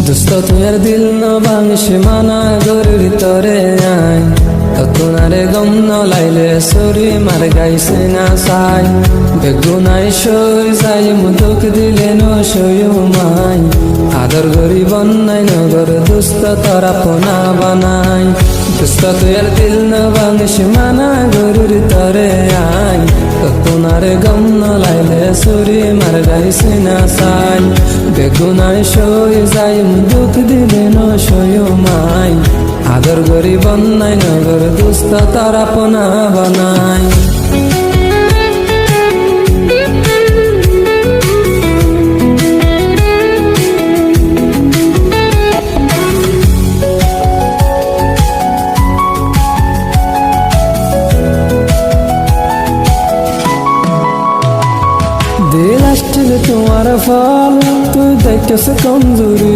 দোস্ত তুইয়ার দিল ন ভাঙিস মানা গরুর ভিতরে আই ততনারে গম ন লাইলে সরি মার গাইছে না সাই বেগুনাই সই যাই মুদক দিলে ন সয়ু মাই আদর গরি বন্যাই নগর দোস্ত তোরা পোনা বানাই দোস্ত তুইয়ার দিল ন ভাঙিস মানা গরুর ভিতরে আই ততনারে গম ন লাইলে সরি মার গাইছে না সাই বেগুনাই সই যাই দুঃখ দিলে ন সয়ু মাই আদর গরি বন্যাই নগর দুস্থ তারা পোনা বানাই দিল আসছিল তোমার ফল তুই দেখতেছ কমজোরি